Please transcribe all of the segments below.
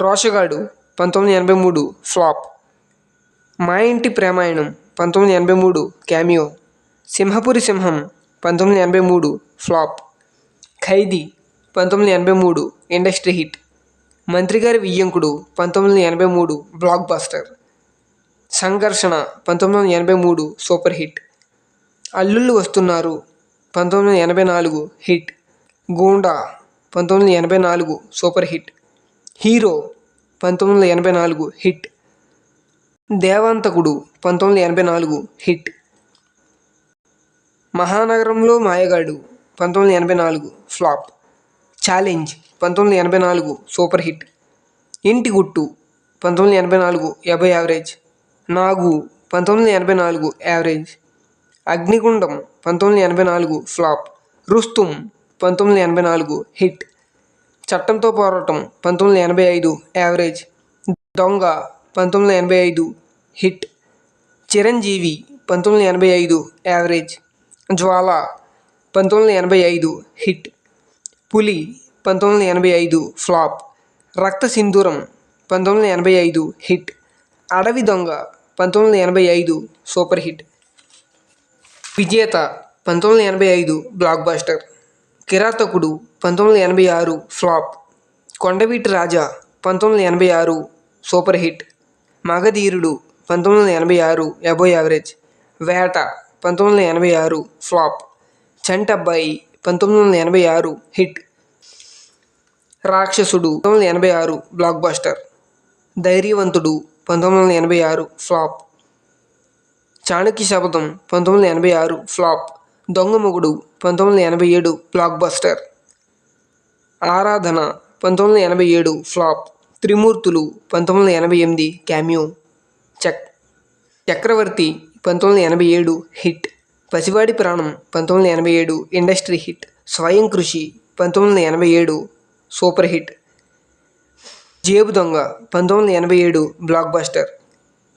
Roshagadu 1983 flop. మా ఇంటి ప్రేమాయణం 1983 cameo. Simhapuri Simham 1983 flop. Khaidi 1983 industry hit. Mantrigari Viyyankudu 1983 blockbuster. Sangharshana 1983 super hit. Allullu Vasthunnaru 1984 hit. Goonda 1984 super hit. Hero 1984 hit. Devanthakudu 1984 hit. Mahanagaramlo Mayagadu 1984 flop. Challenge 1984 super hit. Inti Guttu 1984 above average. నాగు 1984 average. అగ్నిగుండం 1984 flop. Rustom 1984 hit. చట్టంతో పోరాటం 1985 average. దొంగ 1985 hit. Chiranjeevi 1985 average. జ్వాల 1985 hit. పులి 1985 flop. రక్త సింధూరం 1985 hit. అడవి దొంగ 1985 super hit. విజేత 1985 block buster. కిరాతకుడు 1986 flop. కొండవీటి రాజా 1986 super hit. మగధీరుడు 1986 above average. వేట 1986 flop. Chantabbai 1986 hit. రాక్షసుడు 1986 బ్లాక్ బస్టర్. ధైర్యవంతుడు 1986 ఫ్లాప్. చాణక్య శపథం 1986 ఫ్లాప్. Donga Mogudu 1987 block buster. ఆరాధన 1987 ఫ్లాప్. త్రిమూర్తులు 1988 క్యామియో. చక్రవర్తి 1987 హిట్. పసివాడి ప్రాణం 1987 ఇండస్ట్రీ హిట్. స్వయం కృషి 1987 సూపర్ హిట్. జేబు దొంగ 1987 బ్లాక్ బస్టర్.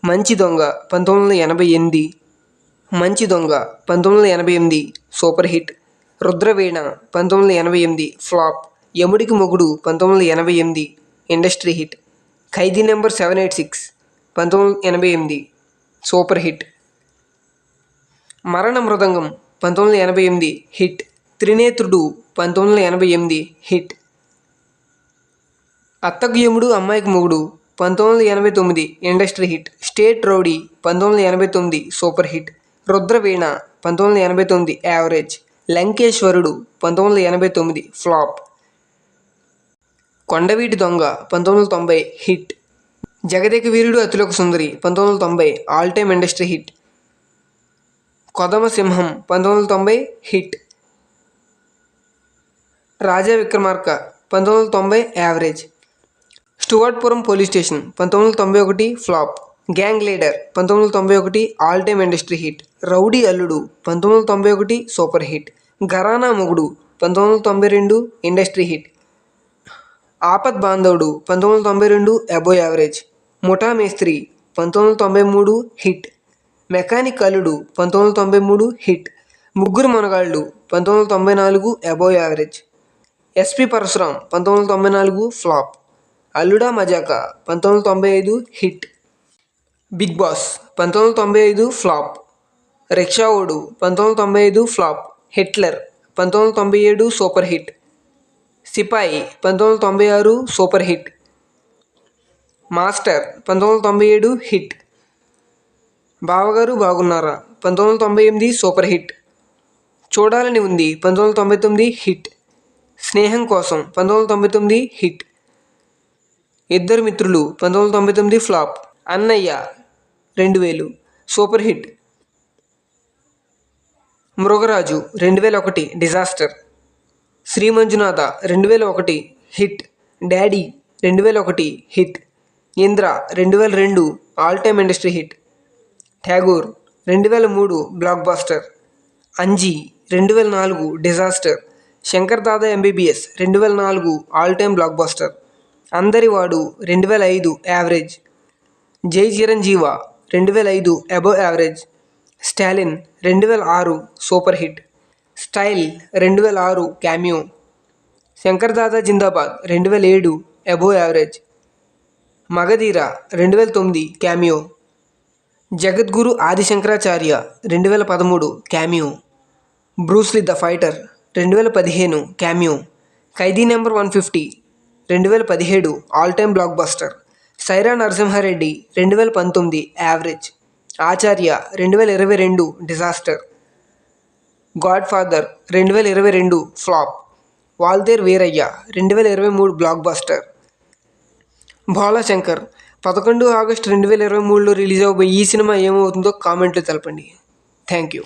మంచి దొంగ 1988. మంచి దొంగ 1988 సూపర్ హిట్. రుద్రవీణ 1988 ఫ్లాప్. యముడికి మొగుడు 1988 ఇండస్ట్రీ హిట్. ఖైదీ నెంబర్ 786 1988 సూపర్ హిట్. మరణ మృదంగం 1988 హిట్. త్రినేత్రుడు 1988 హిట్. అత్తకు యముడు Ammayiki Mogudu 1989 industry hit. State Rowdy 1989 super hit. Rudraveena 1989 average. Lankeswarudu 1989 flop. Kondaveeti Donga 1990 hit. Jagadeka Veerudu Athiloka Sundari 1990 all time industry hit. Kodama Simham 1990 hit. Raja Vikramarka 1990 average. Stuartpuram police station 1991 flop. Gang Leader 1991 all time industry hit. Rowdy Alludu 1991 super hit. ఘరానా మొగుడు 1992 industry hit. ఆపద్ బాంధవుడు 1992 above average. ముఠా మేస్త్రి 1993 hit. Mechanic అల్లుడు 1993 hit. Mugguru Monagallu 1994 above average. S P Parasuram 1994 flop. Alluda Majaka 1995 hit. Big Boss 1995 flop. Rickshavodu 1995 flop. Hitler 1997 super hit. Sipayi 1996 super hit. Master 1997 hit. బావగారు బాగున్నారా 1998 super hit. చూడాలని ఉంది 1999 hit. స్నేహం కోసం 1999 హిట్. ఇద్దరు మిత్రులు 1999 ఫ్లాప్. అన్నయ్య 2000 super hit. Mrugaraju 2001 disaster. Sri Manjunatha 2001 hit. Daddy 2001 hit. Indra 2002 all time industry hit. Tagore 2003 blockbuster. Anji 2004 disaster. Shankar Dada MBBS 2004 all time blockbuster. Andarivadu 2005 average. Jai Chiranjeeva 2005 above average. Stalin 2006 super hit. Style 2006 cameo. Shankar Dada Zindabad 2007 above average. Magadheera 2009 cameo, Jagadguru Adishankaracharya 2013 cameo, Bruce Lee the Fighter 2015 cameo, Khaidi number 150 2017 all time blockbuster, Sye Raa Narasimha Reddy 2019 average, Acharya 2022 disaster, Godfather 2022 flop, Waltair Veerayya 2023 blockbuster. Bhola Shankar 11 August 2023లో release అవబోయే ఈ cinema ఏమవుతుందో కామెంట్లో తెలపండి. Thank you.